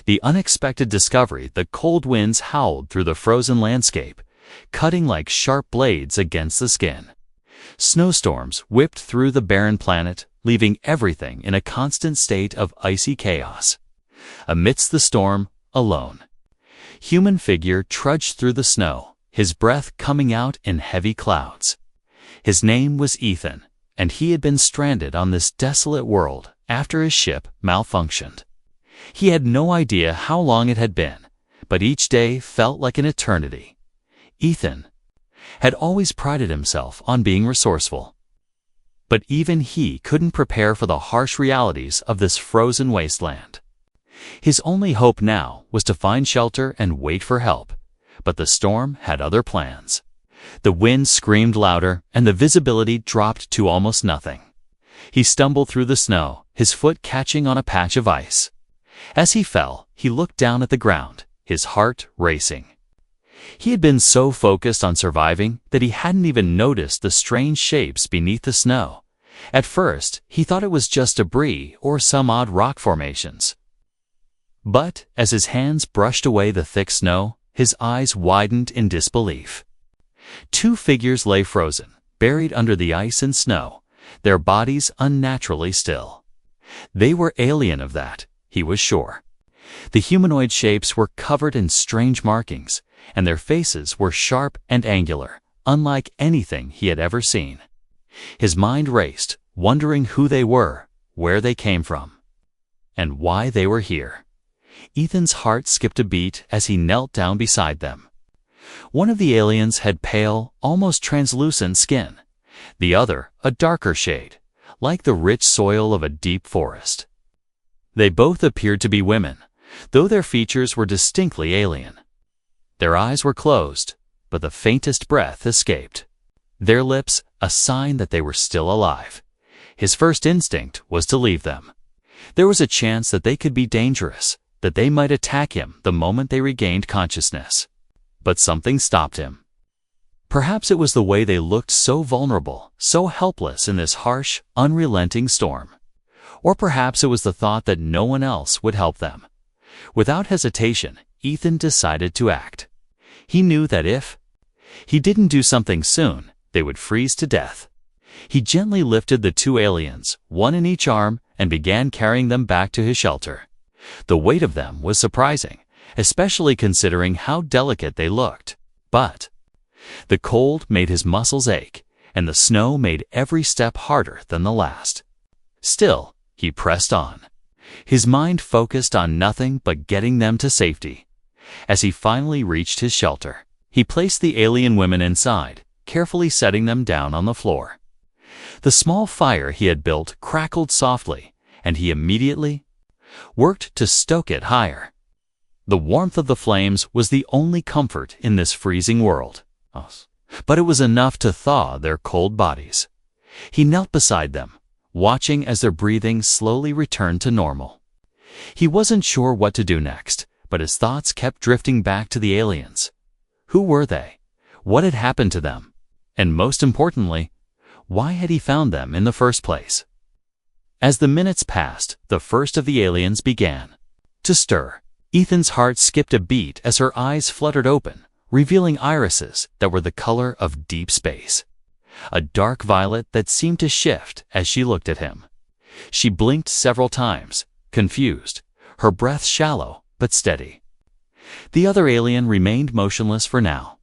The unexpected discovery, the cold winds howled through the frozen landscape, cutting like sharp blades against the skin. Snowstorms whipped through the barren planet, leaving everything in a constant state of icy chaos. Amidst the storm, alone, human figure trudged through the snow, his breath coming out in heavy clouds. His name was Ethan, and he had been stranded on this desolate world after his ship malfunctioned. He had no idea how long it had been, but each day felt like an eternity. Ethan had always prided himself on being resourceful. But even he couldn't prepare for the harsh realities of this frozen wasteland. His only hope now was to find shelter and wait for help, but the storm had other plans. The wind screamed louder, and the visibility dropped to almost nothing. He stumbled through the snow, his foot catching on a patch of ice. As he fell, he looked down at the ground, his heart racing. He had been so focused on surviving that he hadn't even noticed the strange shapes beneath the snow. At first, he thought it was just debris or some odd rock formations. But as his hands brushed away the thick snow, his eyes widened in disbelief. Two figures lay frozen, buried under the ice and snow, their bodies unnaturally still. They were alien of that, he was sure. The humanoid shapes were covered in strange markings, and their faces were sharp and angular, unlike anything he had ever seen. His mind raced, wondering who they were, where they came from, and why they were here. Ethan's heart skipped a beat as he knelt down beside them. One of the aliens had pale, almost translucent skin. The other, a darker shade, like the rich soil of a deep forest. They both appeared to be women, though their features were distinctly alien. Their eyes were closed, but the faintest breath escaped. Their lips, a sign that they were still alive. His first instinct was to leave them. There was a chance that they could be dangerous, that they might attack him the moment they regained consciousness. But something stopped him. Perhaps it was the way they looked so vulnerable, so helpless in this harsh, unrelenting storm. Or perhaps it was the thought that no one else would help them. Without hesitation, Ethan decided to act. He knew that if he didn't do something soon, they would freeze to death. He gently lifted the two aliens, one in each arm, and began carrying them back to his shelter. The weight of them was surprising, especially considering how delicate they looked. But the cold made his muscles ache, and the snow made every step harder than the last. Still, he pressed on. His mind focused on nothing but getting them to safety. As he finally reached his shelter, he placed the alien women inside, carefully setting them down on the floor. The small fire he had built crackled softly, and he immediately worked to stoke it higher. The warmth of the flames was the only comfort in this freezing world, but it was enough to thaw their cold bodies. He knelt beside them, watching as their breathing slowly returned to normal. He wasn't sure what to do next, but his thoughts kept drifting back to the aliens. Who were they? What had happened to them? And most importantly, why had he found them in the first place? As the minutes passed, the first of the aliens began to stir. Ethan's heart skipped a beat as her eyes fluttered open, revealing irises that were the color of deep space. A dark violet that seemed to shift as she looked at him. She blinked several times, confused, her breath shallow but steady. The other alien remained motionless for now,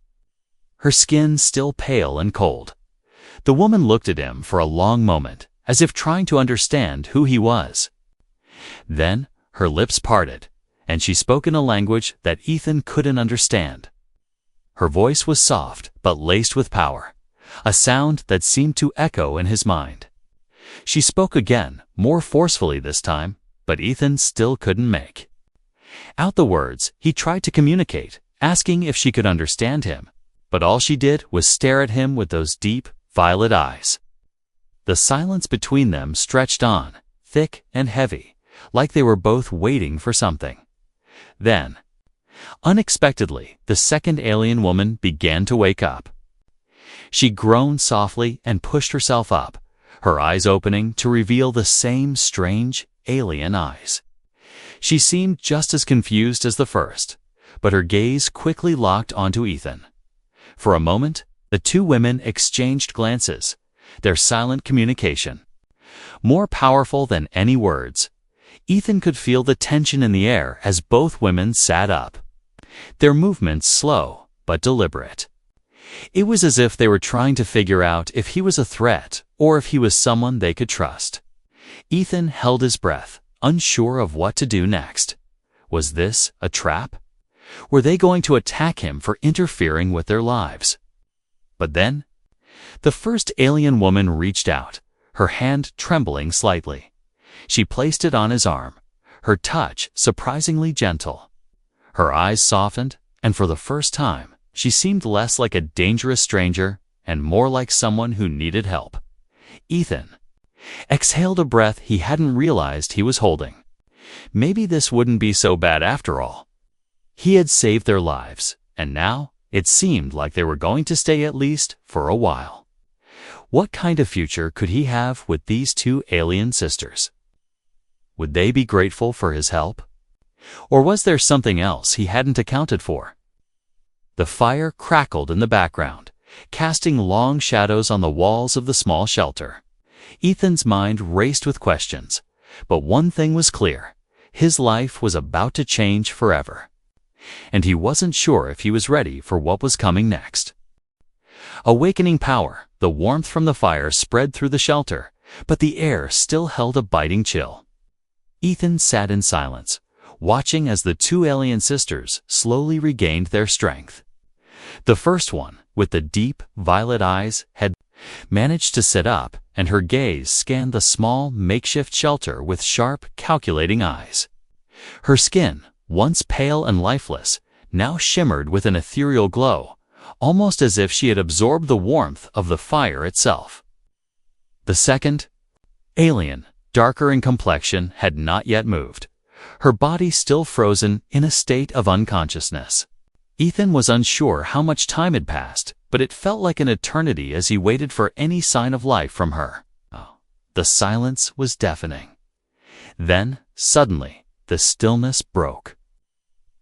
her skin still pale and cold. The woman looked at him for a long moment, as if trying to understand who he was. Then her lips parted, and she spoke in a language that Ethan couldn't understand. Her voice was soft but laced with power, a sound that seemed to echo in his mind. She spoke again, more forcefully this time, but Ethan still couldn't make out the words. He tried to communicate, asking if she could understand him, but all she did was stare at him with those deep, violet eyes. The silence between them stretched on, thick and heavy, like they were both waiting for something. Then, unexpectedly, the second alien woman began to wake up. She groaned softly and pushed herself up, her eyes opening to reveal the same strange, alien eyes. She seemed just as confused as the first, but her gaze quickly locked onto Ethan. For a moment, the two women exchanged glances, their silent communication more powerful than any words. Ethan could feel the tension in the air as both women sat up, their movements slow but deliberate. It was as if they were trying to figure out if he was a threat or if he was someone they could trust. Ethan held his breath, unsure of what to do next. Was this a trap? Were they going to attack him for interfering with their lives? But then, the first alien woman reached out, her hand trembling slightly. She placed it on his arm, her touch surprisingly gentle. Her eyes softened, and for the first time, she seemed less like a dangerous stranger and more like someone who needed help. Ethan exhaled a breath he hadn't realized he was holding. Maybe this wouldn't be so bad after all. He had saved their lives, and now it seemed like they were going to stay at least for a while. What kind of future could he have with these two alien sisters? Would they be grateful for his help? Or was there something else he hadn't accounted for? The fire crackled in the background, casting long shadows on the walls of the small shelter. Ethan's mind raced with questions, but one thing was clear: his life was about to change forever. And he wasn't sure if he was ready for what was coming next. Awakening power, the warmth from the fire spread through the shelter, but the air still held a biting chill. Ethan sat in silence, watching as the two alien sisters slowly regained their strength. The first one, with the deep, violet eyes, had managed to sit up, and her gaze scanned the small, makeshift shelter with sharp, calculating eyes. Her skin, once pale and lifeless, now shimmered with an ethereal glow, almost as if she had absorbed the warmth of the fire itself. The second, alien, darker in complexion, had not yet moved, her body still frozen in a state of unconsciousness. Ethan was unsure how much time had passed, but it felt like an eternity as he waited for any sign of life from her. The silence was deafening. Then, suddenly, the stillness broke.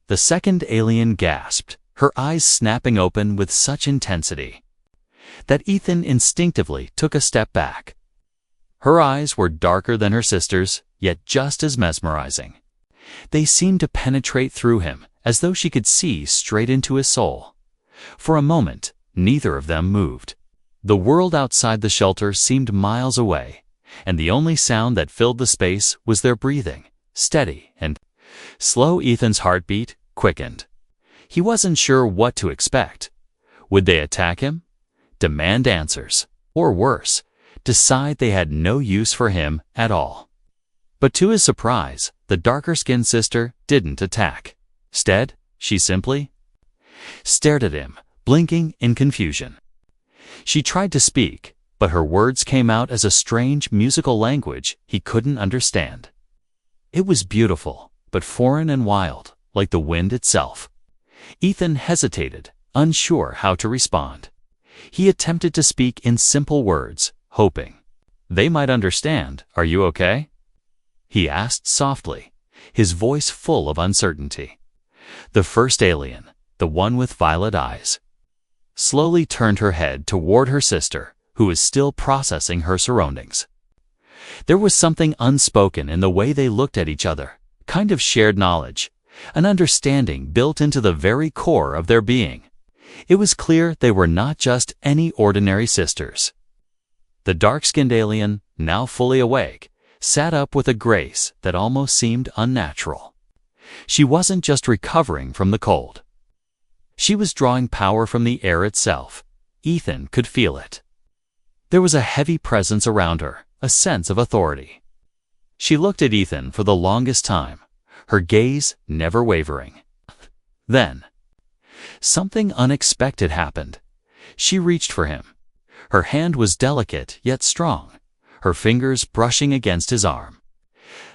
The second alien gasped, her eyes snapping open with such intensity that Ethan instinctively took a step back. Her eyes were darker than her sister's, yet just as mesmerizing. They seemed to penetrate through him, as though she could see straight into his soul. For a moment, neither of them moved. The world outside the shelter seemed miles away, and the only sound that filled the space was their breathing, steady and slow. Ethan's heartbeat quickened. He wasn't sure what to expect. Would they attack him? Demand answers? Or worse, decide they had no use for him at all? But to his surprise, the darker-skinned sister didn't attack. Instead, she simply stared at him, blinking in confusion. She tried to speak, but her words came out as a strange musical language he couldn't understand. It was beautiful, but foreign and wild, like the wind itself. Ethan hesitated, unsure how to respond. He attempted to speak in simple words, hoping they might understand. "Are you okay?" he asked softly, his voice full of uncertainty. The first alien, the one with violet eyes, slowly turned her head toward her sister, who was still processing her surroundings. There was something unspoken in the way they looked at each other, kind of shared knowledge, an understanding built into the very core of their being. It was clear they were not just any ordinary sisters. The dark-skinned alien, now fully awake, sat up with a grace that almost seemed unnatural. She wasn't just recovering from the cold. She was drawing power from the air itself. Ethan could feel it. There was a heavy presence around her, a sense of authority. She looked at Ethan for the longest time, her gaze never wavering. Then, something unexpected happened. She reached for him. Her hand was delicate yet strong, her fingers brushing against his arm.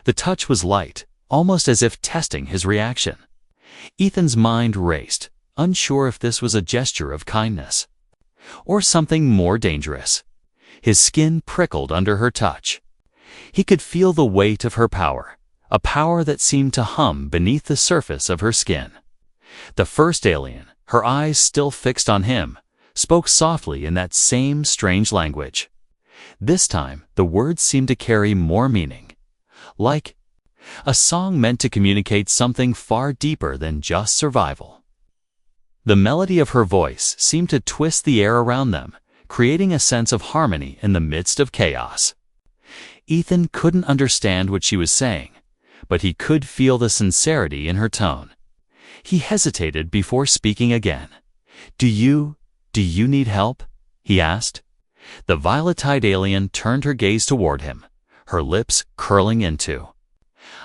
The touch was light, almost as if testing his reaction. Ethan's mind raced, unsure if this was a gesture of kindness or something more dangerous. His skin prickled under her touch. He could feel the weight of her power, a power that seemed to hum beneath the surface of her skin. The first alien, her eyes still fixed on him, spoke softly in that same strange language. This time, the words seemed to carry more meaning, like a song meant to communicate something far deeper than just survival. The melody of her voice seemed to twist the air around them, creating a sense of harmony in the midst of chaos. Ethan couldn't understand what she was saying, but he could feel the sincerity in her tone. He hesitated before speaking again. Do you need help?" he asked. The violet-eyed alien turned her gaze toward him, her lips curling into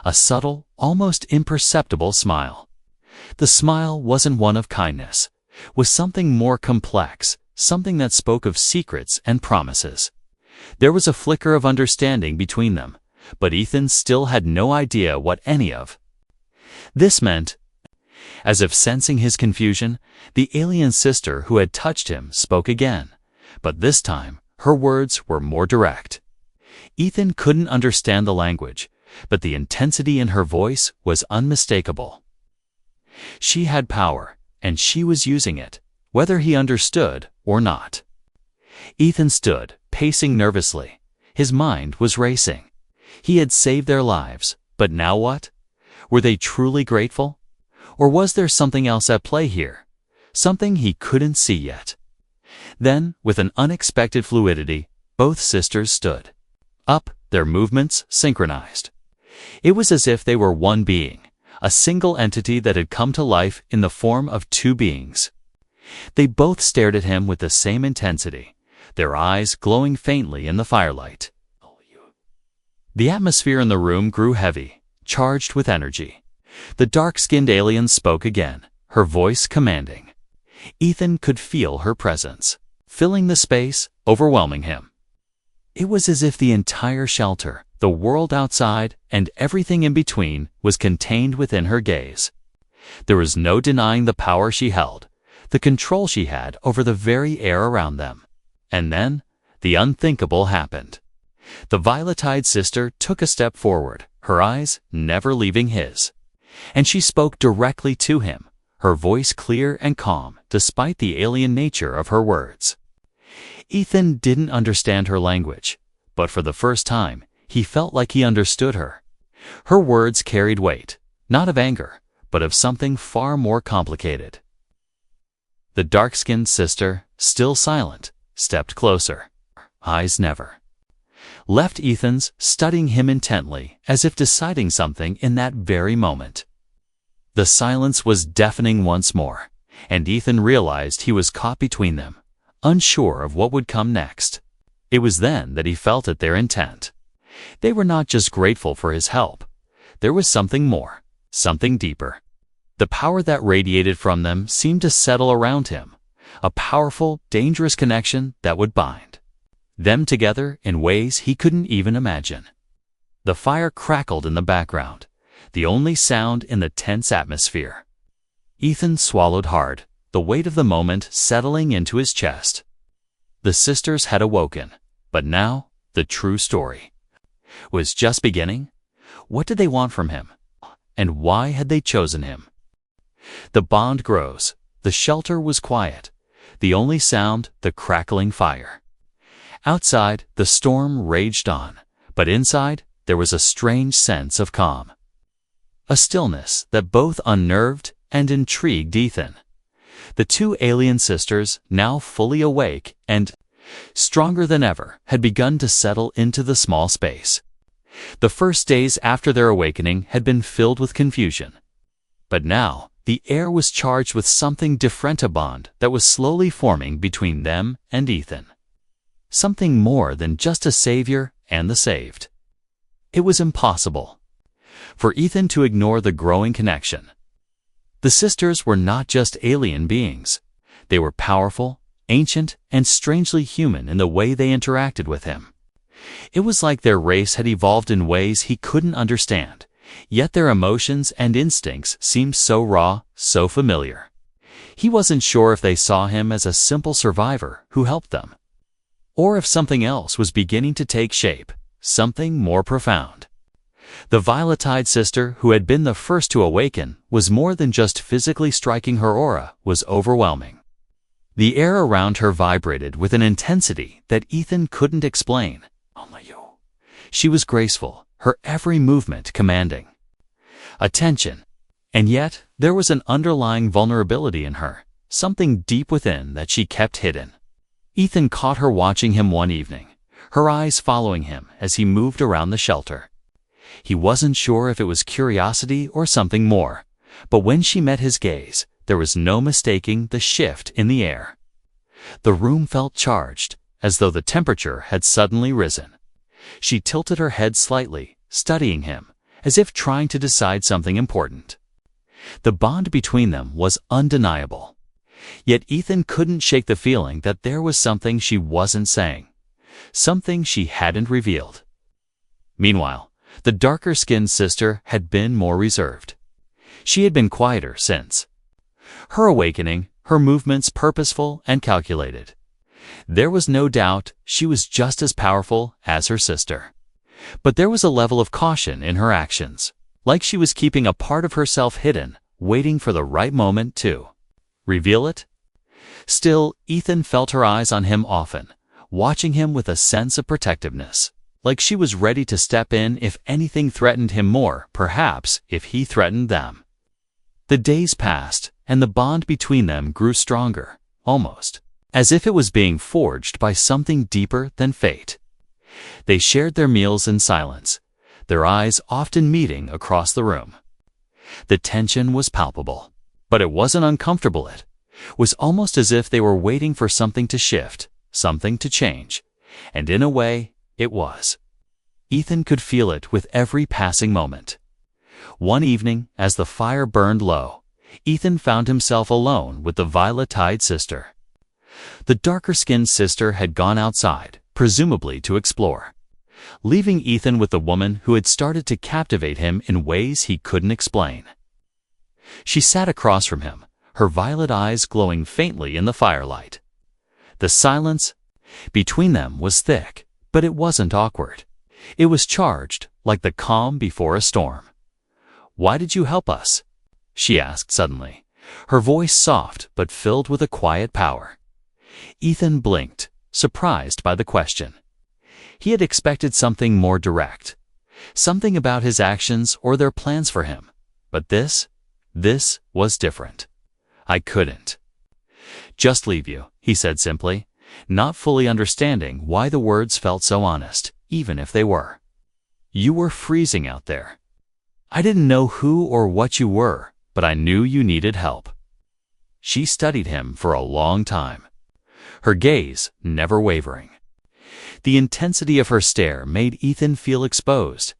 a subtle, almost imperceptible smile. The smile wasn't one of kindness, was something more complex, something that spoke of secrets and promises. There was a flicker of understanding between them, but Ethan still had no idea what any of this meant. As if sensing his confusion, the alien sister who had touched him spoke again, but this time her words were more direct. Ethan couldn't understand the language, but the intensity in her voice was unmistakable. She had power, and she was using it, whether he understood or not. Ethan stood, pacing nervously. His mind was racing. He had saved their lives, but now what? Were they truly grateful? Or was there something else at play here? Something he couldn't see yet. Then, with an unexpected fluidity, both sisters stood up, their movements synchronized. It was as if they were one being, a single entity that had come to life in the form of two beings. They both stared at him with the same intensity, their eyes glowing faintly in the firelight. The atmosphere in the room grew heavy, charged with energy. The dark-skinned alien spoke again, her voice commanding. Ethan could feel her presence, filling the space, overwhelming him. It was as if the entire shelter, the world outside, and everything in between was contained within her gaze. There was no denying the power she held, the control she had over the very air around them. And then, the unthinkable happened. The violet-eyed sister took a step forward, her eyes never leaving his. And she spoke directly to him, her voice clear and calm despite the alien nature of her words. Ethan didn't understand her language, but for the first time, he felt like he understood her. Her words carried weight, not of anger, but of something far more complicated. The dark-skinned sister, still silent, stepped closer, eyes never left Ethan's, studying him intently, as if deciding something in that very moment. The silence was deafening once more, and Ethan realized he was caught between them, unsure of what would come next. It was then that he felt at their intent. They were not just grateful for his help. There was something more, something deeper. The power that radiated from them seemed to settle around him, a powerful, dangerous connection that would bind them together in ways he couldn't even imagine. The fire crackled in the background, the only sound in the tense atmosphere. Ethan swallowed hard, the weight of the moment settling into his chest. The sisters had awoken, but now, the true story was just beginning. What did they want from him? And why had they chosen him? The bond grows. The shelter was quiet. The only sound, the crackling fire. Outside, the storm raged on, but inside, there was a strange sense of calm. A stillness that both unnerved and intrigued Ethan. The two alien sisters, now fully awake and stronger than ever, had begun to settle into the small space. The first days after their awakening had been filled with confusion. But now, the air was charged with something different, a bond that was slowly forming between them and Ethan. Something more than just a savior and the saved. It was impossible for Ethan to ignore the growing connection. The sisters were not just alien beings. They were powerful, ancient, and strangely human in the way they interacted with him. It was like their race had evolved in ways he couldn't understand, yet their emotions and instincts seemed so raw, so familiar. He wasn't sure if they saw him as a simple survivor who helped them, or if something else was beginning to take shape, something more profound. The violet-eyed sister, who had been the first to awaken, was more than just physically striking. Her aura was overwhelming. The air around her vibrated with an intensity that Ethan couldn't explain. Only you. She was graceful, her every movement commanding attention. And yet, there was an underlying vulnerability in her, something deep within that she kept hidden. Ethan caught her watching him one evening, her eyes following him as he moved around the shelter. He wasn't sure if it was curiosity or something more, but when she met his gaze, there was no mistaking the shift in the air. The room felt charged, as though the temperature had suddenly risen. She tilted her head slightly, studying him, as if trying to decide something important. The bond between them was undeniable. Yet Ethan couldn't shake the feeling that there was something she wasn't saying, something she hadn't revealed. Meanwhile, the darker-skinned sister had been more reserved. She had been quieter since her awakening, her movements purposeful and calculated. There was no doubt she was just as powerful as her sister. But there was a level of caution in her actions, like she was keeping a part of herself hidden, waiting for the right moment to reveal it. Still, Ethan felt her eyes on him often, watching him with a sense of protectiveness, like she was ready to step in if anything threatened him more, perhaps if he threatened them. The days passed, and the bond between them grew stronger, almost as if it was being forged by something deeper than fate. They shared their meals in silence, their eyes often meeting across the room. The tension was palpable, but it wasn't uncomfortable. It was almost as if they were waiting for something to shift, something to change, and in a way, it was. Ethan could feel it with every passing moment. One evening, as the fire burned low, Ethan found himself alone with the violet-eyed sister. The darker-skinned sister had gone outside, presumably to explore, leaving Ethan with the woman who had started to captivate him in ways he couldn't explain. She sat across from him, her violet eyes glowing faintly in the firelight. The silence between them was thick, but it wasn't awkward. It was charged, like the calm before a storm. "Why did you help us?" she asked suddenly, her voice soft but filled with a quiet power. Ethan blinked, surprised by the question. He had expected something more direct, something about his actions or their plans for him. But this was different. "I couldn't just leave you," he said simply, not fully understanding why the words felt so honest, even if they were. "You were freezing out there. I didn't know who or what you were, but I knew you needed help." She studied him for a long time, her gaze never wavering. The intensity of her stare made Ethan feel exposed,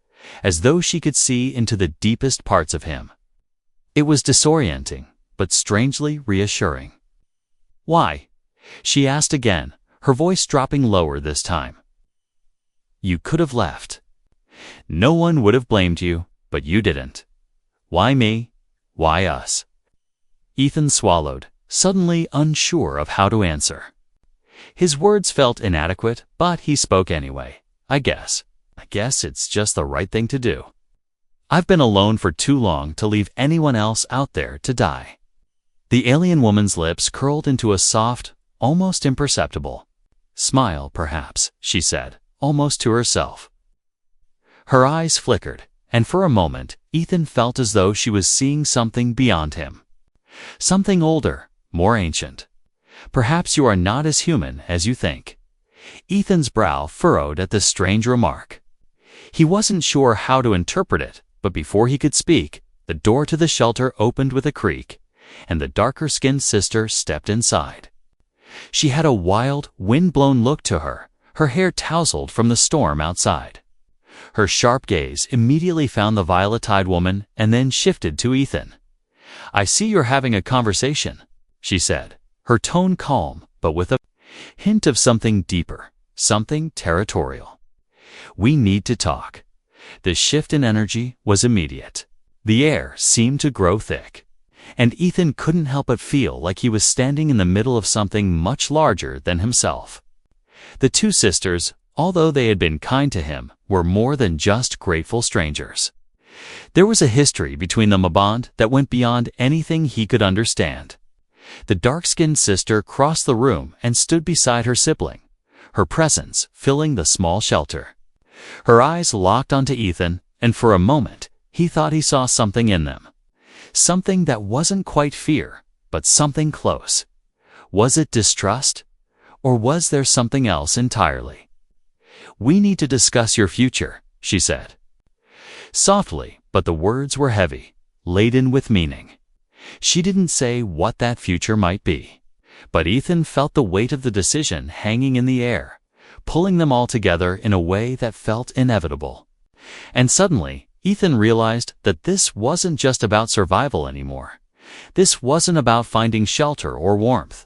as though she could see into the deepest parts of him. It was disorienting, but strangely reassuring. "Why?" she asked again, her voice dropping lower this time. "You could have left. No one would have blamed you, but you didn't. Why me? Why us?" Ethan swallowed, suddenly unsure of how to answer. His words felt inadequate, but he spoke anyway. I guess it's just the right thing to do. I've been alone for too long to leave anyone else out there to die." The alien woman's lips curled into a soft, almost imperceptible smile, perhaps, she said, almost to herself. Her eyes flickered, and for a moment, Ethan felt as though she was seeing something beyond him. Something older, more ancient. "Perhaps you are not as human as you think." Ethan's brow furrowed at this strange remark. He wasn't sure how to interpret it, but before he could speak, the door to the shelter opened with a creak, and the darker-skinned sister stepped inside. She had a wild, wind-blown look to her, her hair tousled from the storm outside. Her sharp gaze immediately found the violet-eyed woman and then shifted to Ethan. "I see you're having a conversation," she said, her tone calm, but with a hint of something deeper, something territorial. "We need to talk." The shift in energy was immediate. The air seemed to grow thick, and Ethan couldn't help but feel like he was standing in the middle of something much larger than himself. The two sisters, although they had been kind to him, were more than just grateful strangers. There was a history between them, a bond that went beyond anything he could understand. The dark-skinned sister crossed the room and stood beside her sibling, her presence filling the small shelter. Her eyes locked onto Ethan, and for a moment, he thought he saw something in them. Something that wasn't quite fear, but something close. Was it distrust? Or was there something else entirely? "We need to discuss your future," she said. Softly, but the words were heavy, laden with meaning. She didn't say what that future might be, but Ethan felt the weight of the decision hanging in the air, pulling them all together in a way that felt inevitable. And suddenly, Ethan realized that this wasn't just about survival anymore. This wasn't about finding shelter or warmth.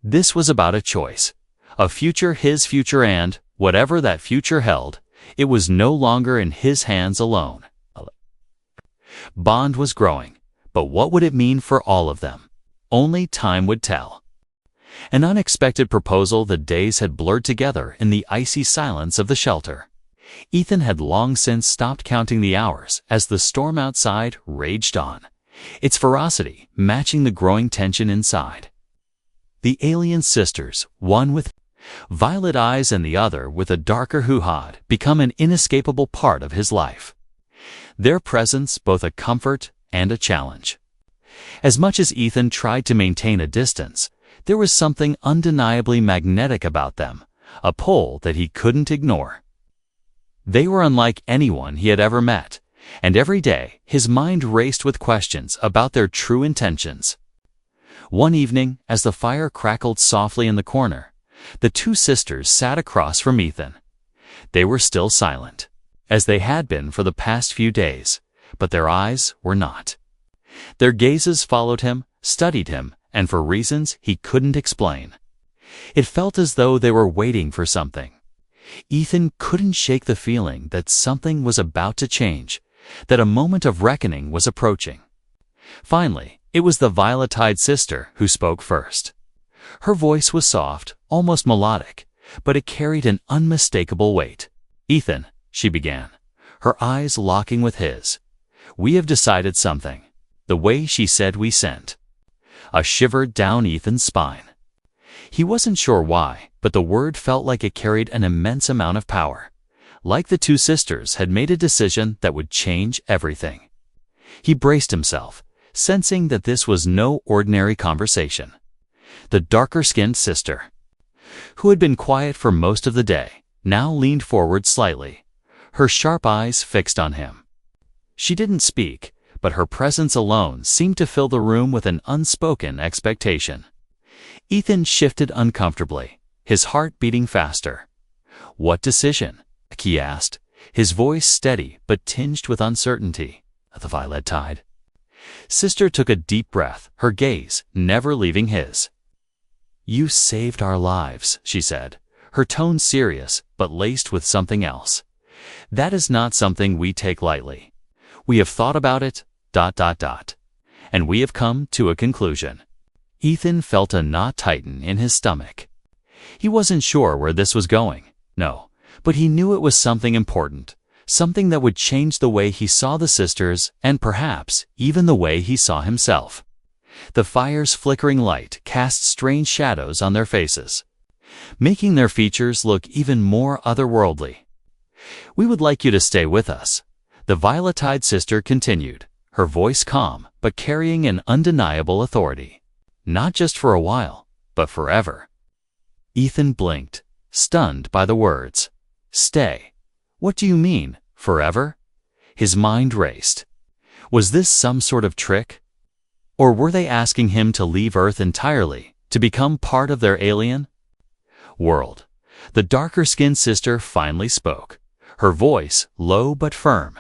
This was about a choice. A future, his future, and, whatever that future held, it was no longer in his hands alone. Bond was growing, but what would it mean for all of them? Only time would tell. An unexpected proposal. The days had blurred together in the icy silence of the shelter. Ethan had long since stopped counting the hours as the storm outside raged on, its ferocity matching the growing tension inside. The alien sisters, one with violet eyes and the other with a darker hue, had become an inescapable part of his life. Their presence both a comfort and a challenge. As much as Ethan tried to maintain a distance, there was something undeniably magnetic about them, a pull that he couldn't ignore. They were unlike anyone he had ever met, and every day his mind raced with questions about their true intentions. One evening, as the fire crackled softly in the corner, the two sisters sat across from Ethan. They were still silent, as they had been for the past few days, but their eyes were not. Their gazes followed him, studied him, and for reasons he couldn't explain. It felt as though they were waiting for something. Ethan couldn't shake the feeling that something was about to change, that a moment of reckoning was approaching. Finally, it was the violet-eyed sister who spoke first. Her voice was soft, almost melodic, but it carried an unmistakable weight. "Ethan," she began, her eyes locking with his, "we have decided something." The way she said "we" sent a shiver down Ethan's spine. He wasn't sure why, but the word felt like it carried an immense amount of power, like the two sisters had made a decision that would change everything. He braced himself, sensing that this was no ordinary conversation. The darker-skinned sister, who had been quiet for most of the day, now leaned forward slightly, her sharp eyes fixed on him. She didn't speak, but her presence alone seemed to fill the room with an unspoken expectation. Ethan shifted uncomfortably, his heart beating faster. "What decision?" he asked, his voice steady but tinged with uncertainty. The violet-eyed sister took a deep breath, her gaze never leaving his. "You saved our lives," she said, her tone serious but laced with something else. "That is not something we take lightly. We have thought about it, ... and we have come to a conclusion." Ethan felt a knot tighten in his stomach. He wasn't sure where this was going, no, but he knew it was something important, something that would change the way he saw the sisters and perhaps even the way he saw himself. The fire's flickering light cast strange shadows on their faces, making their features look even more otherworldly. "We would like you to stay with us," the violet-eyed sister continued, her voice calm but carrying an undeniable authority. "Not just for a while, but forever." Ethan blinked, stunned by the words. "Stay? What do you mean, forever?" His mind raced. Was this some sort of trick? Or were they asking him to leave Earth entirely, to become part of their alien world? The darker-skinned sister finally spoke, her voice low but firm.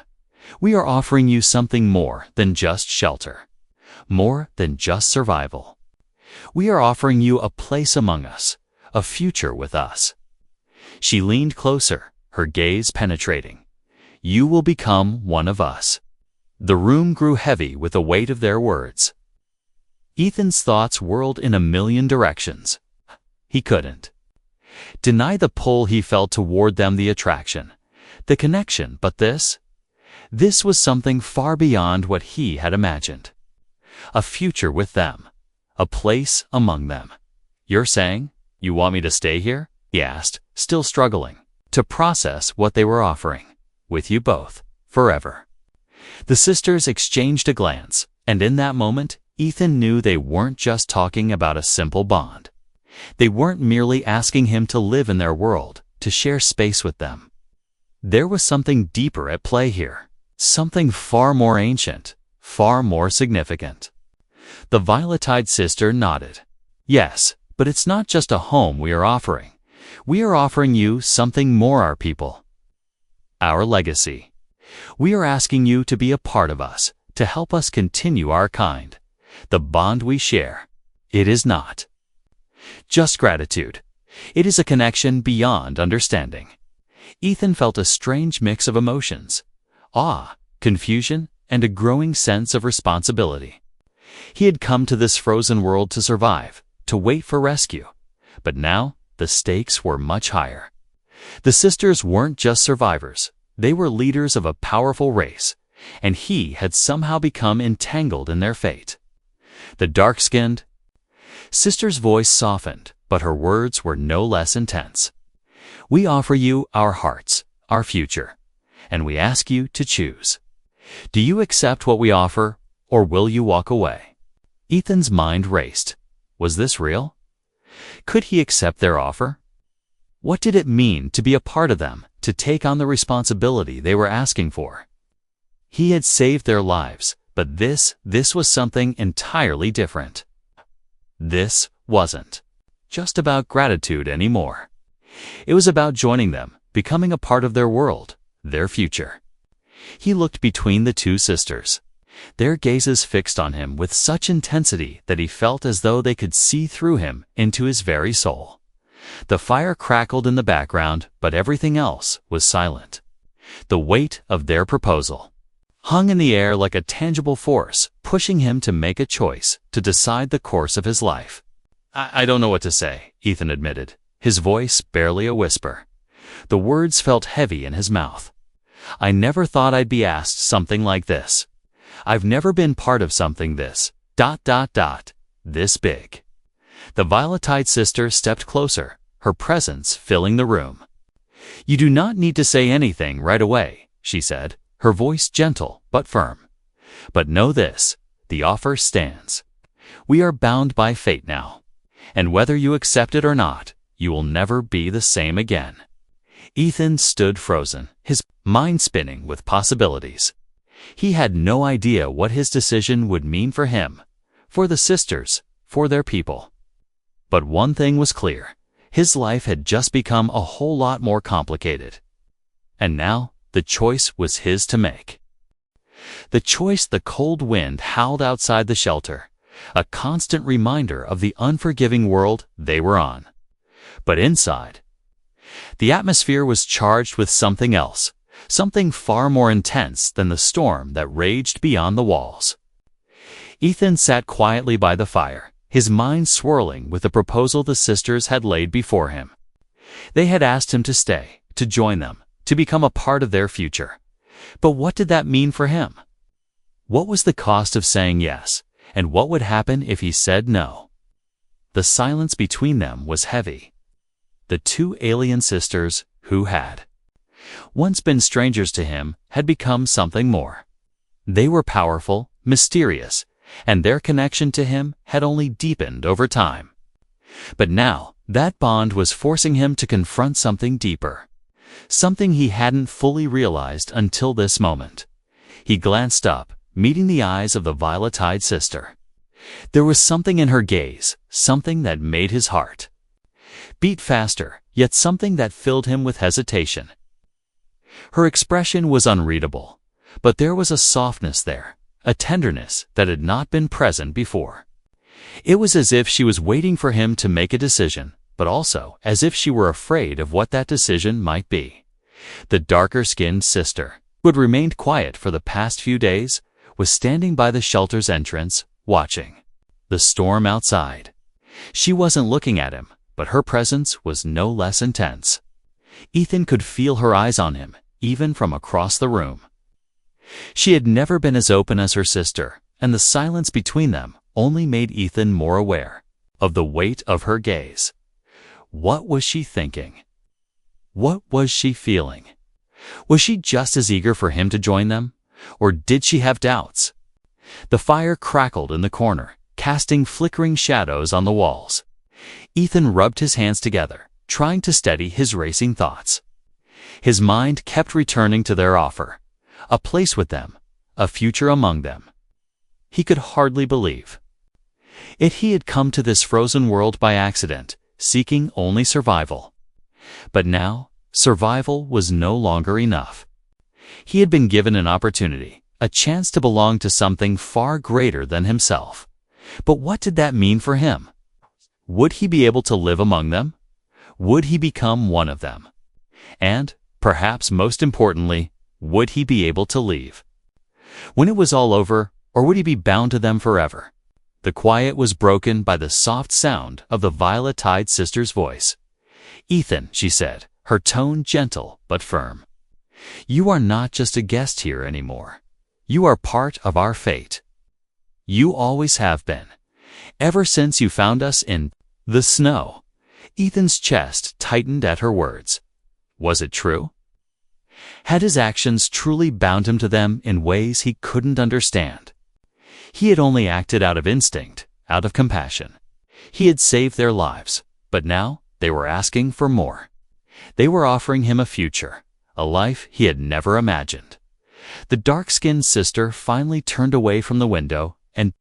"We are offering you something more than just shelter, more than just survival. We are offering you a place among us, a future with us." She leaned closer, her gaze penetrating. "You will become one of us." The room grew heavy with the weight of their words. Ethan's thoughts whirled in a million directions. He couldn't deny the pull he felt toward them, the attraction, the connection, but this was something far beyond what he had imagined. A future with them, a place among them. "You're saying you want me to stay here?" he asked, still struggling to process what they were offering. "With you both, forever." The sisters exchanged a glance, and in that moment, Ethan knew they weren't just talking about a simple bond. They weren't merely asking him to live in their world, to share space with them. There was something deeper at play here, something far more ancient, far more significant. The violet-eyed sister nodded. "Yes, but it's not just a home we are offering. We are offering you something more, our people. Our legacy. We are asking you to be a part of us, to help us continue our kind. The bond we share. It is not just gratitude. It is a connection beyond understanding." Ethan felt a strange mix of emotions: awe, confusion, and a growing sense of responsibility. He had come to this frozen world to survive, to wait for rescue. But now, the stakes were much higher. The sisters weren't just survivors. They were leaders of a powerful race, and he had somehow become entangled in their fate. The dark-skinned sister's voice softened, but her words were no less intense. "We offer you our hearts, our future, and we ask you to choose. Do you accept what we offer, or will you walk away?" Ethan's mind raced. Was this real? Could he accept their offer? What did it mean to be a part of them, to take on the responsibility they were asking for? He had saved their lives, but this was something entirely different. This wasn't just about gratitude anymore. It was about joining them, becoming a part of their world, their future. He looked between the two sisters, their gazes fixed on him with such intensity that he felt as though they could see through him into his very soul. The fire crackled in the background, but everything else was silent. The weight of their proposal hung in the air like a tangible force, pushing him to make a choice, to decide the course of his life. I don't know what to say," Ethan admitted, his voice barely a whisper. The words felt heavy in his mouth. "I never thought I'd be asked something like this. I've never been part of something this big." The violet-eyed sister stepped closer, her presence filling the room. "You do not need to say anything right away," she said, her voice gentle but firm. "But know this, the offer stands. We are bound by fate now, and whether you accept it or not, you will never be the same again." Ethan stood frozen, his mind spinning with possibilities. He had no idea what his decision would mean for him, for the sisters, for their people. But one thing was clear: his life had just become a whole lot more complicated. And now, the choice was his to make. The choice. The cold wind howled outside the shelter, a constant reminder of the unforgiving world they were on. But inside, the atmosphere was charged with something else, something far more intense than the storm that raged beyond the walls. Ethan sat quietly by the fire, his mind swirling with the proposal the sisters had laid before him. They had asked him to stay, to join them, to become a part of their future. But what did that mean for him? What was the cost of saying yes, and what would happen if he said no? The silence between them was heavy. The two alien sisters, who had once been strangers to him, had become something more. They were powerful, mysterious, and their connection to him had only deepened over time. But now, that bond was forcing him to confront something deeper, something he hadn't fully realized until this moment. He glanced up, meeting the eyes of the violet-eyed sister. There was something in her gaze, something that made his heart beat faster, yet something that filled him with hesitation. Her expression was unreadable, but there was a softness there, a tenderness that had not been present before. It was as if she was waiting for him to make a decision, but also as if she were afraid of what that decision might be. The darker-skinned sister, who had remained quiet for the past few days, was standing by the shelter's entrance, watching the storm outside. She wasn't looking at him, but her presence was no less intense. Ethan could feel her eyes on him, even from across the room. She had never been as open as her sister, and the silence between them only made Ethan more aware of the weight of her gaze. What was she thinking? What was she feeling? Was she just as eager for him to join them, or did she have doubts? The fire crackled in the corner, casting flickering shadows on the walls. Ethan rubbed his hands together, trying to steady his racing thoughts. His mind kept returning to their offer, a place with them, a future among them. He could hardly believe it. He had come to this frozen world by accident, seeking only survival. But now, survival was no longer enough. He had been given an opportunity, a chance to belong to something far greater than himself. But what did that mean for him? Would he be able to live among them? Would he become one of them? And, perhaps most importantly, would he be able to leave? When it was all over, or would he be bound to them forever? The quiet was broken by the soft sound of the violet-eyed sister's voice. "Ethan," she said, her tone gentle but firm. "You are not just a guest here anymore. You are part of our fate. You always have been. Ever since you found us in the snow." Ethan's chest tightened at her words. Was it true? Had his actions truly bound him to them in ways he couldn't understand? He had only acted out of instinct, out of compassion. He had saved their lives, but now they were asking for more. They were offering him a future, a life he had never imagined. The dark-skinned sister finally turned away from the window and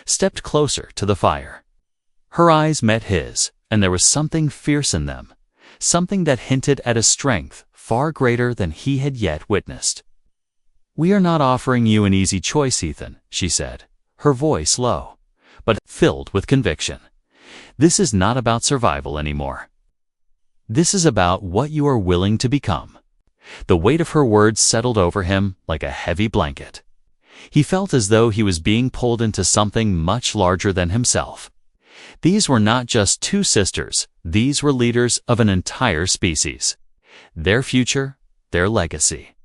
stepped closer to the fire. Her eyes met his, and there was something fierce in them, something that hinted at a strength far greater than he had yet witnessed. "We are not offering you an easy choice, Ethan," she said, her voice low, but filled with conviction. "This is not about survival anymore. This is about what you are willing to become." The weight of her words settled over him like a heavy blanket. He felt as though he was being pulled into something much larger than himself. These were not just two sisters, these were leaders of an entire species. Their future, their legacy,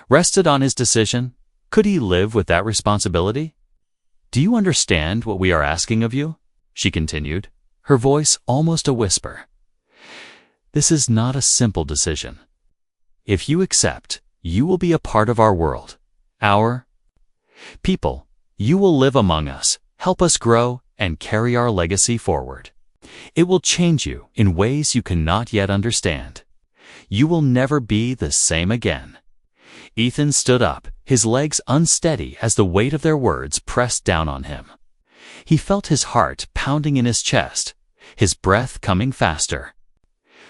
rested on his decision. Could he live with that responsibility? "Do you understand what we are asking of you?" she continued, her voice almost a whisper. "This is not a simple decision. If you accept, you will be a part of our world, our people. You will live among us, help us grow, and carry our legacy forward. It will change you in ways you cannot yet understand. You will never be the same again." Ethan stood up, his legs unsteady as the weight of their words pressed down on him. He felt his heart pounding in his chest, his breath coming faster.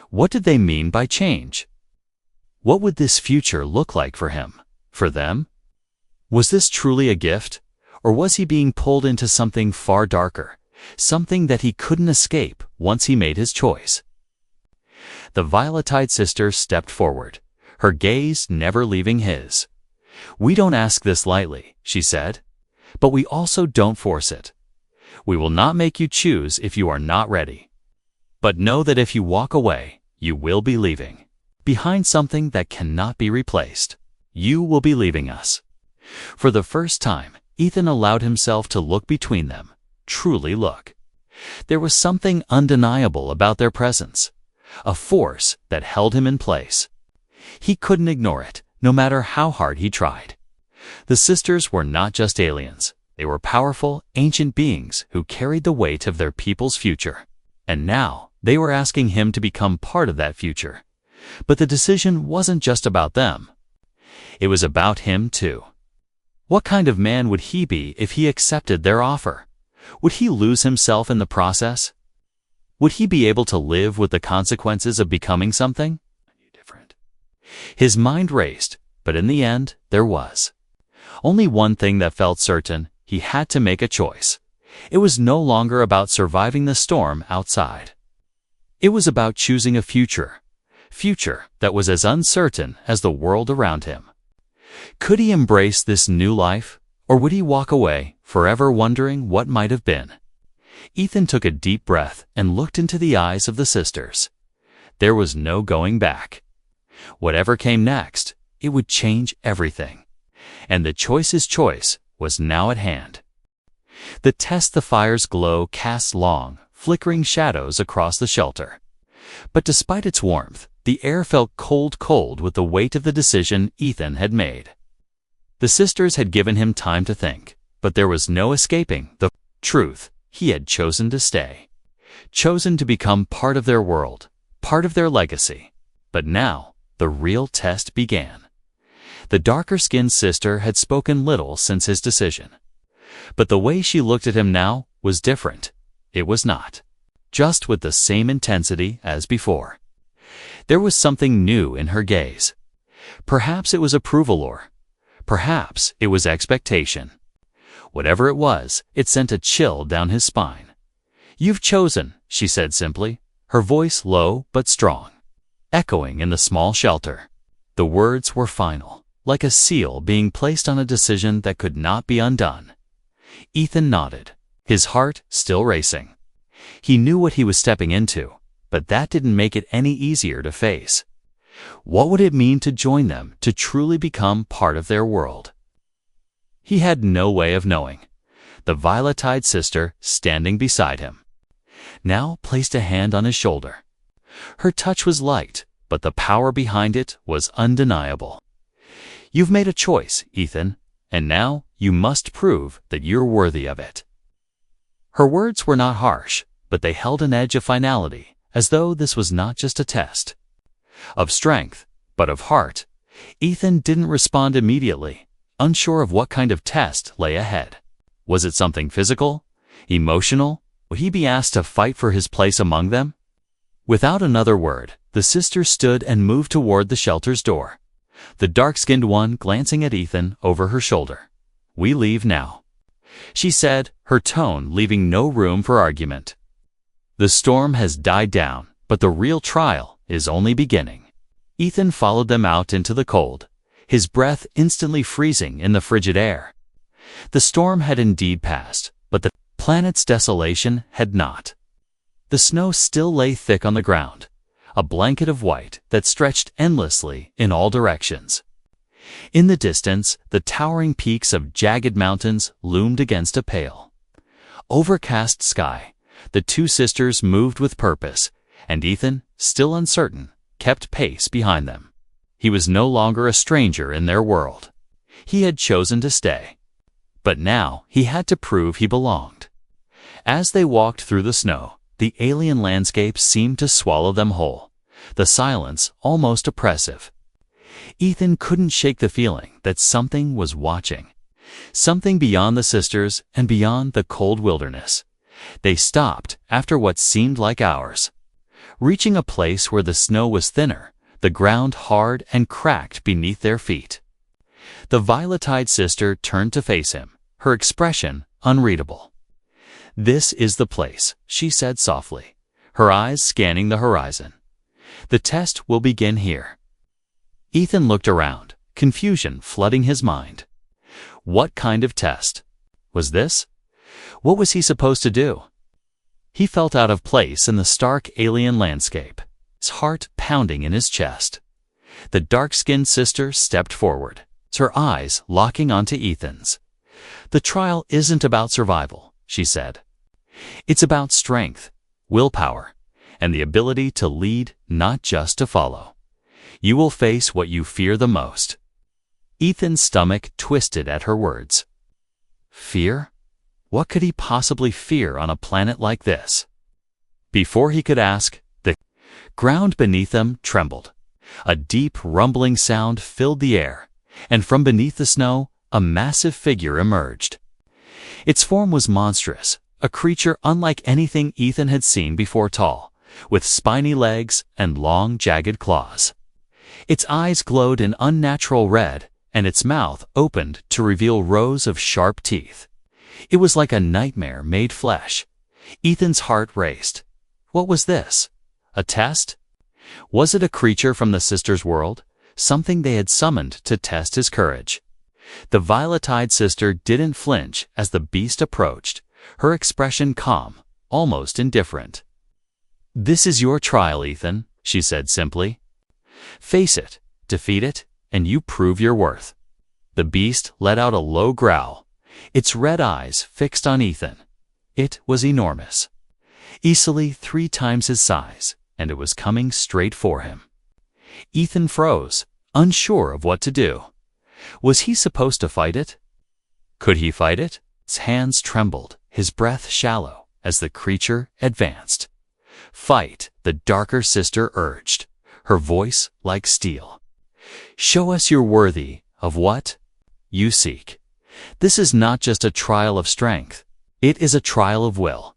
What did they mean by change? What would this future look like for him, for them? Was this truly a gift, or was he being pulled into something far darker, something that he couldn't escape once he made his choice? The violet-eyed sister stepped forward, her gaze never leaving his. "We don't ask this lightly," she said, "but we also don't force it. We will not make you choose if you are not ready. But know that if you walk away, you will be leaving behind something that cannot be replaced. You will be leaving us." For the first time, Ethan allowed himself to look between them, truly look. There was something undeniable about their presence, a force that held him in place. He couldn't ignore it, no matter how hard he tried. The sisters were not just aliens. They were powerful, ancient beings who carried the weight of their people's future. And now, they were asking him to become part of that future. But the decision wasn't just about them. It was about him too. What kind of man would he be if he accepted their offer? Would he lose himself in the process? Would he be able to live with the consequences of becoming something different? His mind raced, but in the end, there was only one thing that felt certain. He had to make a choice. It was no longer about surviving the storm outside. It was about choosing a future that was as uncertain as the world around him. Could he embrace this new life, or would he walk away, forever wondering what might have been? Ethan took a deep breath and looked into the eyes of the sisters. There was no going back. Whatever came next, it would change everything. And the choice's choice was now at hand. The fire's glow cast long, flickering shadows across the shelter. But despite its warmth, the air felt cold with the weight of the decision Ethan had made. The sisters had given him time to think, but there was no escaping the truth. He had chosen to stay. Chosen to become part of their world, part of their legacy. But now, the real test began. The darker-skinned sister had spoken little since his decision. But the way she looked at him now was different. It was not just with the same intensity as before. There was something new in her gaze. Perhaps it was approval, or perhaps it was expectation. Whatever it was, it sent a chill down his spine. "You've chosen," she said simply, her voice low but strong, echoing in the small shelter. The words were final, like a seal being placed on a decision that could not be undone. Ethan nodded, his heart still racing. He knew what he was stepping into, but that didn't make it any easier to face. What would it mean to join them, to truly become part of their world? He had no way of knowing. The violet-eyed sister, standing beside him, now placed a hand on his shoulder. Her touch was light, but the power behind it was undeniable. "You've made a choice, Ethan, and now you must prove that you're worthy of it." Her words were not harsh, but they held an edge of finality, as though this was not just a test of strength, but of heart. Ethan didn't respond immediately, unsure of what kind of test lay ahead. Was it something physical, emotional? Would he be asked to fight for his place among them? Without another word, the sister stood and moved toward the shelter's door, the dark-skinned one glancing at Ethan over her shoulder. "We leave now," she said, her tone leaving no room for argument. "The storm has died down, but the real trial is only beginning." Ethan followed them out into the cold, his breath instantly freezing in the frigid air. The storm had indeed passed, but the planet's desolation had not. The snow still lay thick on the ground, a blanket of white that stretched endlessly in all directions. In the distance, the towering peaks of jagged mountains loomed against a pale, overcast sky. The two sisters moved with purpose, and Ethan, still uncertain, kept pace behind them. He was no longer a stranger in their world. He had chosen to stay. But now he had to prove he belonged. As they walked through the snow, the alien landscape seemed to swallow them whole, the silence almost oppressive. Ethan couldn't shake the feeling that something was watching, something beyond the sisters and beyond the cold wilderness. They stopped after what seemed like hours, reaching a place where the snow was thinner, the ground hard and cracked beneath their feet. The violet-eyed sister turned to face him, her expression unreadable. "This is the place," she said softly, her eyes scanning the horizon. "The test will begin here." Ethan looked around, confusion flooding his mind. What kind of test was this? What was he supposed to do? He felt out of place in the stark alien landscape, his heart pounding in his chest. The dark-skinned sister stepped forward, her eyes locking onto Ethan's. "The trial isn't about survival," she said. "It's about strength, willpower, and the ability to lead, not just to follow. You will face what you fear the most." Ethan's stomach twisted at her words. Fear? What could he possibly fear on a planet like this? Before he could ask, the ground beneath them trembled. A deep, rumbling sound filled the air, and from beneath the snow, a massive figure emerged. Its form was monstrous, a creature unlike anything Ethan had seen before, tall, with spiny legs and long, jagged claws. Its eyes glowed an unnatural red, and its mouth opened to reveal rows of sharp teeth. It was like a nightmare made flesh. Ethan's heart raced. What was this? A test? Was it a creature from the sisters' world? Something they had summoned to test his courage? The violet-eyed sister didn't flinch as the beast approached, her expression calm, almost indifferent. "This is your trial, Ethan," she said simply. "Face it, defeat it, and you prove your worth." The beast let out a low growl, its red eyes fixed on Ethan. It was enormous, easily 3 times his size, and it was coming straight for him. Ethan froze, unsure of what to do. Was he supposed to fight it? Could he fight it? His hands trembled, his breath shallow, as the creature advanced. "Fight," the darker sister urged, her voice like steel. "Show us you're worthy of what you seek. This is not just a trial of strength. It is a trial of will.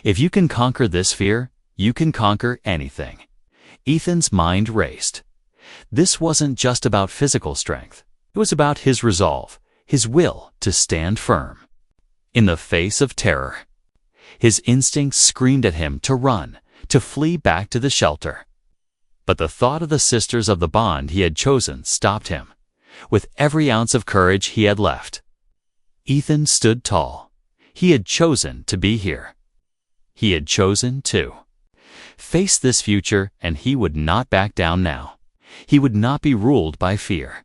If you can conquer this fear, you can conquer anything." Ethan's mind raced. This wasn't just about physical strength. It was about his resolve, his will to stand firm. In the face of terror, his instincts screamed at him to run, to flee back to the shelter. But the thought of the sisters of the bond he had chosen stopped him. With every ounce of courage he had left, Ethan stood tall. He had chosen to be here. He had chosen to face this future, and he would not back down now. He would not be ruled by fear.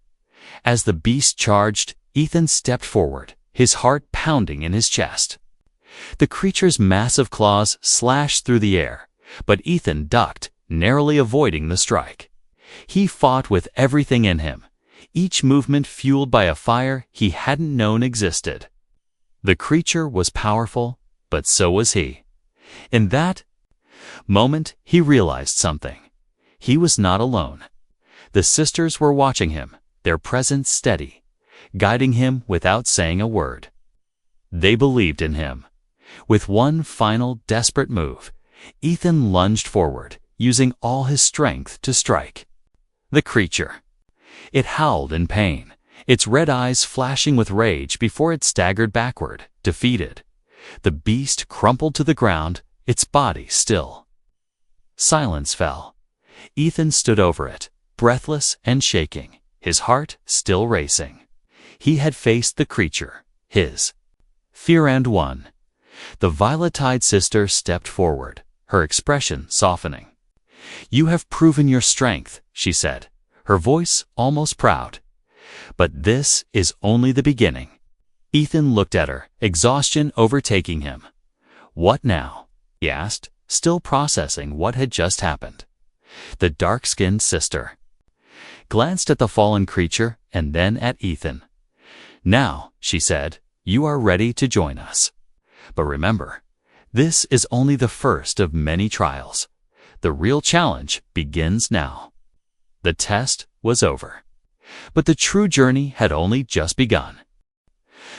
As the beast charged, Ethan stepped forward, his heart pounding in his chest. The creature's massive claws slashed through the air, but Ethan ducked, narrowly avoiding the strike. He fought with everything in him, each movement fueled by a fire he hadn't known existed. The creature was powerful, but so was he. In that moment, he realized something. He was not alone. The sisters were watching him, their presence steady, guiding him without saying a word. They believed in him. With one final desperate move, Ethan lunged forward, using all his strength to strike. The creature. It howled in pain, its red eyes flashing with rage before it staggered backward, defeated. The beast crumpled to the ground, its body still. Silence fell. Ethan stood over it, breathless and shaking, his heart still racing. He had faced the creature, his fear, and won. The violet-eyed sister stepped forward, her expression softening. "You have proven your strength," she said, her voice almost proud. "But this is only the beginning." Ethan looked at her, exhaustion overtaking him. "What now?" he asked, still processing what had just happened. The dark-skinned sister glanced at the fallen creature and then at Ethan. "Now," she said, "you are ready to join us. But remember, this is only the first of many trials. The real challenge begins now." The test was over, but the true journey had only just begun.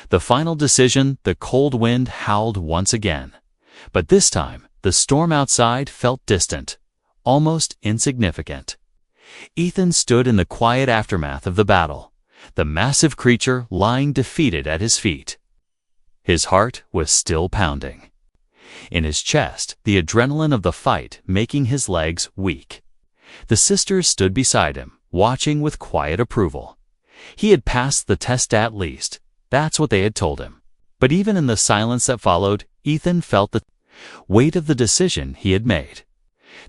The final decision, the cold wind howled once again, but this time the storm outside felt distant, almost insignificant. Ethan stood in the quiet aftermath of the battle, the massive creature lying defeated at his feet. His heart was still pounding. In his chest, the adrenaline of the fight making his legs weak. The sisters stood beside him, watching with quiet approval. He had passed the test at least. That's what they had told him. But even in the silence that followed, Ethan felt the weight of the decision he had made.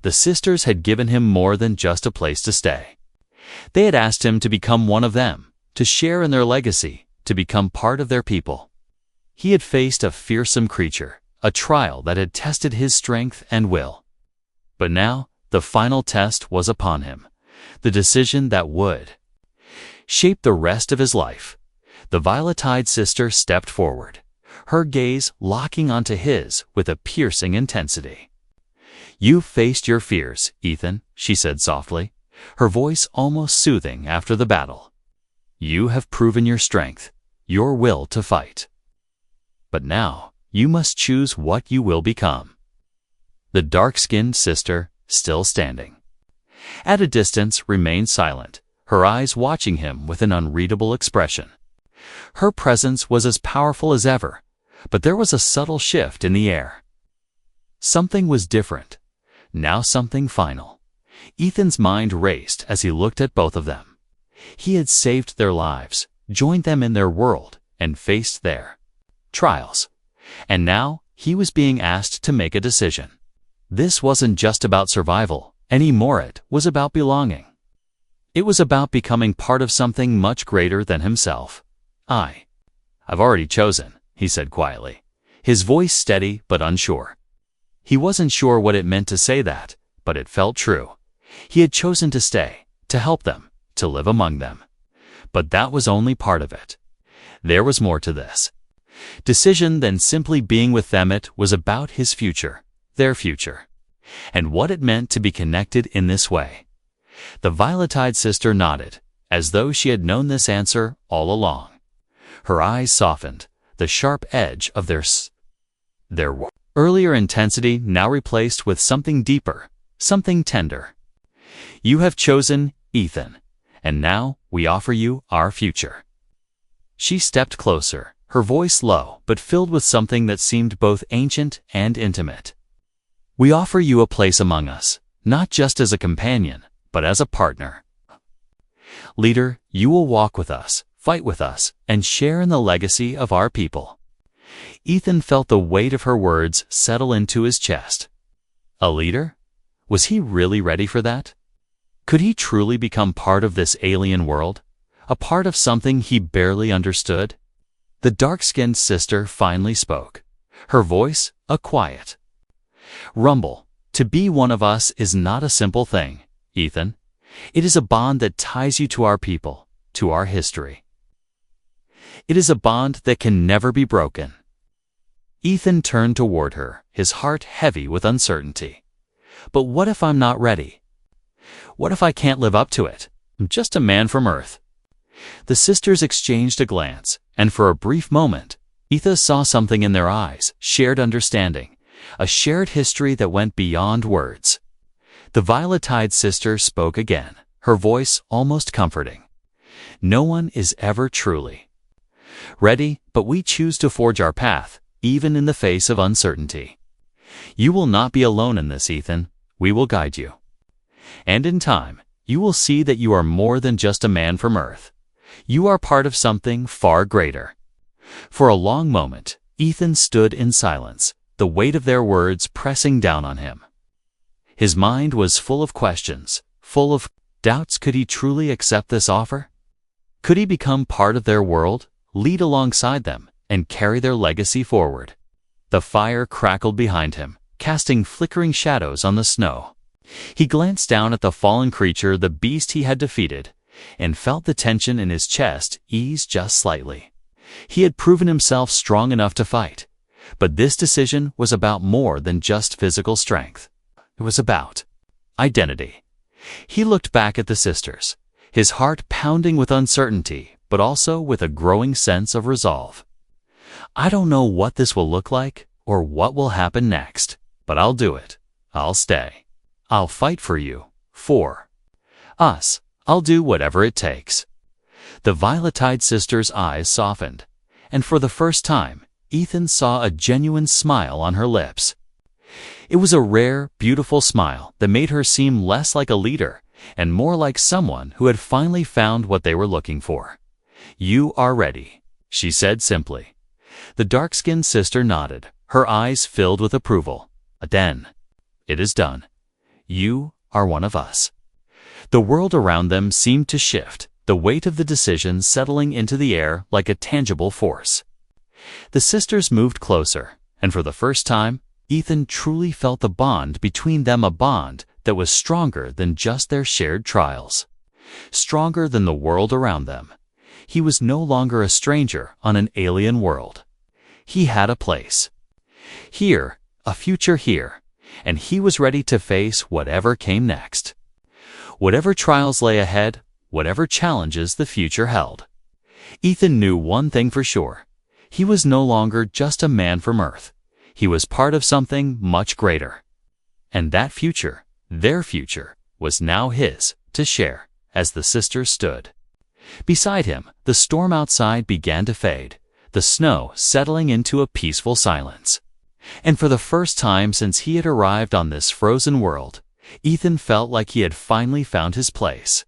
The sisters had given him more than just a place to stay. They had asked him to become one of them, to share in their legacy, to become part of their people. He had faced a fearsome creature, a trial that had tested his strength and will. But now, the final test was upon him, the decision that would shape the rest of his life. The violet-eyed sister stepped forward, her gaze locking onto his with a piercing intensity. "You faced your fears, Ethan," she said softly, her voice almost soothing after the battle. "You have proven your strength, your will to fight. But now, you must choose what you will become." The dark-skinned sister, still standing at a distance, remained silent, her eyes watching him with an unreadable expression. Her presence was as powerful as ever, but there was a subtle shift in the air. Something was different, now something final. Ethan's mind raced as he looked at both of them. He had saved their lives, joined them in their world, and faced their trials. And now he was being asked to make a decision. This wasn't just about survival anymore, it was about belonging. It was about becoming part of something much greater than himself. I've already chosen, he said quietly, his voice steady but unsure. He wasn't sure what it meant to say that, but it felt true. He had chosen to stay, to help them, to live among them. But that was only part of it. There was more to this decision than simply being with them. It was about his future, their future, and what it meant to be connected in this way. The violet-eyed sister nodded, as though she had known this answer all along. Her eyes softened, the sharp edge of their earlier intensity now replaced with something deeper, something tender. You have chosen Ethan, and now we offer you our future. She stepped closer, her voice low but filled with something that seemed both ancient and intimate. We offer you a place among us, not just as a companion, but as a partner. Leader, you will walk with us, fight with us, and share in the legacy of our people. Ethan felt the weight of her words settle into his chest. A leader? Was he really ready for that? Could he truly become part of this alien world? A part of something he barely understood? The dark-skinned sister finally spoke, her voice a quiet rumble. To be one of us is not a simple thing, Ethan. It is a bond that ties you to our people, to our history. It is a bond that can never be broken. Ethan turned toward her, his heart heavy with uncertainty. But what if I'm not ready? What if I can't live up to it? I'm just a man from Earth. The sisters exchanged a glance, and for a brief moment, Ethan saw something in their eyes, shared understanding, a shared history that went beyond words. The violet-eyed sister spoke again, her voice almost comforting. No one is ever truly ready, but we choose to forge our path, even in the face of uncertainty. You will not be alone in this, Ethan. We will guide you. And in time, you will see that you are more than just a man from Earth. You are part of something far greater. For a long moment, Ethan stood in silence, the weight of their words pressing down on him. His mind was full of questions, full of doubts. Could he truly accept this offer? Could he become part of their world, lead alongside them, and carry their legacy forward? The fire crackled behind him, casting flickering shadows on the snow. He glanced down at the fallen creature, the beast he had defeated, and felt the tension in his chest ease just slightly. He had proven himself strong enough to fight, but this decision was about more than just physical strength. It was about identity. He looked back at the sisters, his heart pounding with uncertainty, but also with a growing sense of resolve. I don't know what this will look like or what will happen next, but I'll do it. I'll stay. I'll fight for you, for us. I'll do whatever it takes. The violet-eyed sister's eyes softened, and for the first time, Ethan saw a genuine smile on her lips. It was a rare, beautiful smile that made her seem less like a leader and more like someone who had finally found what they were looking for. You are ready, she said simply. The dark-skinned sister nodded, her eyes filled with approval. Then, it is done. You are one of us. The world around them seemed to shift, the weight of the decision settling into the air like a tangible force. The sisters moved closer, and for the first time, Ethan truly felt the bond between them, a bond that was stronger than just their shared trials, stronger than the world around them. He was no longer a stranger on an alien world. He had a place here, a future here, and he was ready to face whatever came next. Whatever trials lay ahead, whatever challenges the future held. Ethan knew one thing for sure. He was no longer just a man from Earth. He was part of something much greater. And that future, their future, was now his to share. As the sisters stood beside him, the storm outside began to fade, the snow settling into a peaceful silence. And for the first time since he had arrived on this frozen world, Ethan felt like he had finally found his place.